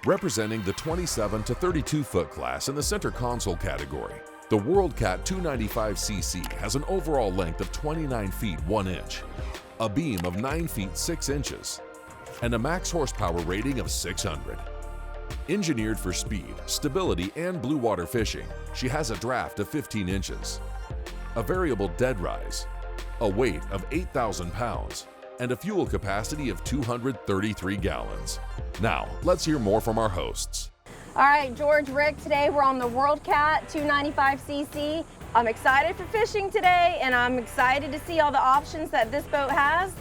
Representing the 27 to 32 foot class in the center console category, the WorldCat 295cc has an overall length of 29 feet 1 inch, a beam of 9 feet 6 inches, and a max horsepower rating of 600. Engineered for speed, stability, and blue water fishing, she has a draft of 15 inches, a variable dead rise, a weight of 8,000 pounds, and a fuel capacity of 233 gallons. Now, let's hear more from our hosts. All right, George, Rick, today we're on the WorldCat 295cc. I'm excited for fishing today, and I'm excited to see all the options that this boat has.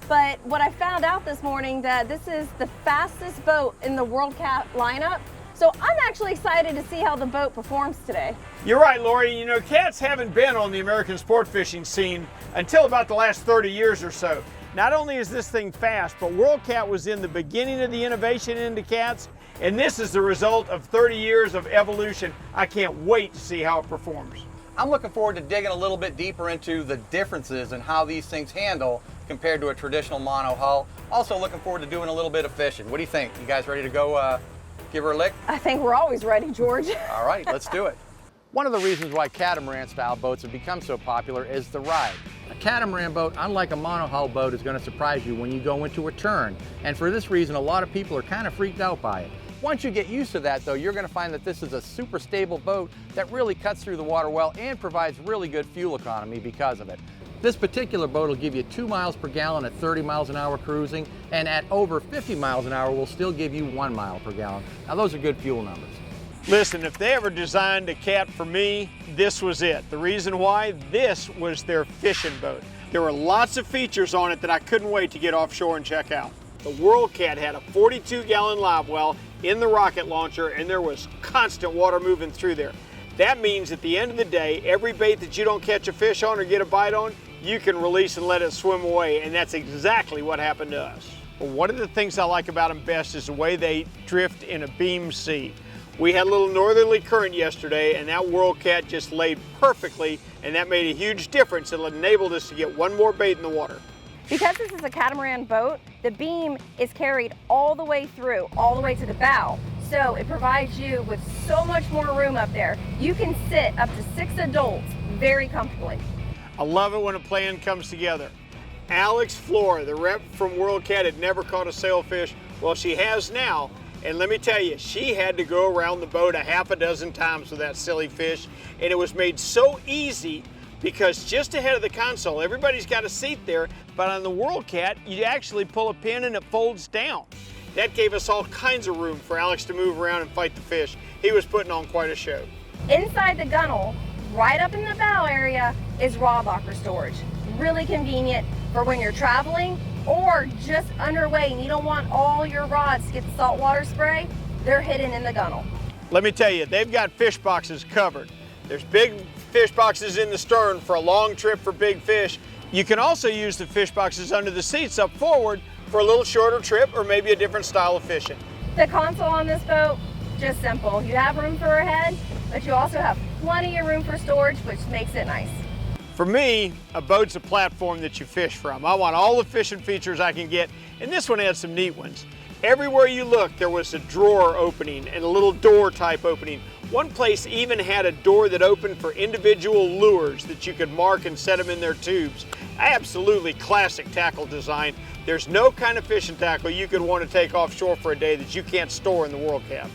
But what I found out this morning, that this is the fastest boat in the WorldCat lineup. So I'm actually excited to see how the boat performs today. You're right, Lori. You know, cats haven't been on the American sport fishing scene until about the last 30 years or so. Not only is this thing fast, but WorldCat was in the beginning of the innovation into cats, and this is the result of 30 years of evolution. I can't wait to see how it performs. I'm looking forward to digging a little bit deeper into the differences in how these things handle compared to a traditional mono hull. Also looking forward to doing a little bit of fishing. What do you think? You guys ready to go give her a lick? I think we're always ready, George. All right, let's do it. One of the reasons why catamaran style boats have become so popular is the ride. A catamaran boat, unlike a monohull boat, is going to surprise you when you go into a turn. And for this reason, a lot of people are kind of freaked out by it. Once you get used to that though, you're going to find that this is a super stable boat that really cuts through the water well and provides really good fuel economy because of it. This particular boat will give you 2 miles per gallon at 30 miles an hour cruising, and at over 50 miles an hour will still give you 1 mile per gallon. Now those are good fuel numbers. Listen, if they ever designed a cat for me, this was it. The reason why, this was their fishing boat. There were lots of features on it that I couldn't wait to get offshore and check out. The WorldCat had a 42-gallon live well in the rocket launcher, and there was constant water moving through there. That means at the end of the day, every bait that you don't catch a fish on or get a bite on, you can release and let it swim away, and that's exactly what happened to us. But one of the things I like about them best is the way they drift in a beam sea. We had a little northerly current yesterday, and that WorldCat just laid perfectly, and that made a huge difference. It enabled us to get one more bait in the water. Because this is a catamaran boat, the beam is carried all the way through, all the way to the bow. So it provides you with so much more room up there. You can sit up to 6 adults very comfortably. I love it when a plan comes together. Alex Flora, the rep from WorldCat, had never caught a sailfish. Well, she has now. And let me tell you, she had to go around the boat a half a dozen times with that silly fish. And it was made so easy because just ahead of the console, everybody's got a seat there. But on the WorldCat, you actually pull a pin and it folds down. That gave us all kinds of room for Alex to move around and fight the fish. He was putting on quite a show. Inside the gunnel, right up in the bow area, is rod locker storage. Really convenient for when you're traveling or just underway and you don't want all your rods to get the saltwater spray. They're hidden in the gunnel. Let me tell you, they've got fish boxes covered. There's big fish boxes in the stern for a long trip for big fish. You can also use the fish boxes under the seats up forward for a little shorter trip or maybe a different style of fishing. The console on this boat, just simple. You have room for a head, but you also have plenty of room for storage, which makes it nice. For me, a boat's a platform that you fish from. I want all the fishing features I can get, and this one had some neat ones. Everywhere you look, there was a drawer opening and a little door type opening. One place even had a door that opened for individual lures that you could mark and set them in their tubes. Absolutely classic tackle design. There's no kind of fishing tackle you could want to take offshore for a day that you can't store in the WorldCat.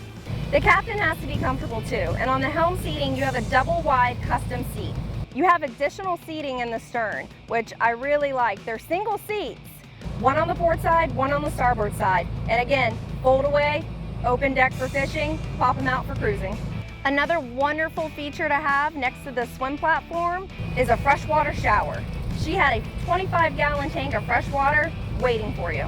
The captain has to be comfortable too, and on the helm seating, you have a double wide custom seat. You have additional seating in the stern, which I really like. They're single seats, one on the port side, one on the starboard side. And again, fold away, open deck for fishing, pop them out for cruising. Another wonderful feature to have next to the swim platform is a freshwater shower. She had a 25-gallon tank of fresh water waiting for you.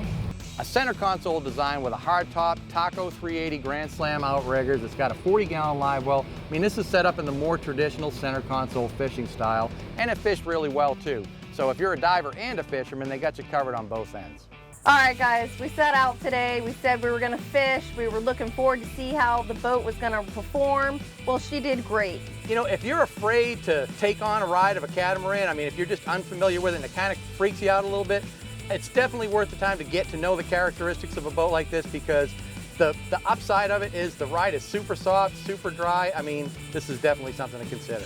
A center console design with a hardtop Taco 380 Grand Slam outriggers. It's got a 40-gallon live well. I mean, this is set up in the more traditional center console fishing style, and it fished really well too. So if you're a diver and a fisherman, they got you covered on both ends. All right, guys, we set out today. We said we were gonna fish. We were looking forward to see how the boat was gonna perform. Well, she did great. You know, if you're afraid to take on a ride of a catamaran, I mean, if you're just unfamiliar with it and it kind of freaks you out a little bit, it's definitely worth the time to get to know the characteristics of a boat like this, because The upside of it is the ride is super soft, super dry. I mean, this is definitely something to consider.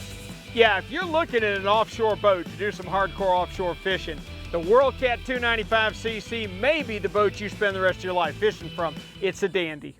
Yeah, if you're looking at an offshore boat to do some hardcore offshore fishing, the WorldCat 295cc may be the boat you spend the rest of your life fishing from. It's a dandy.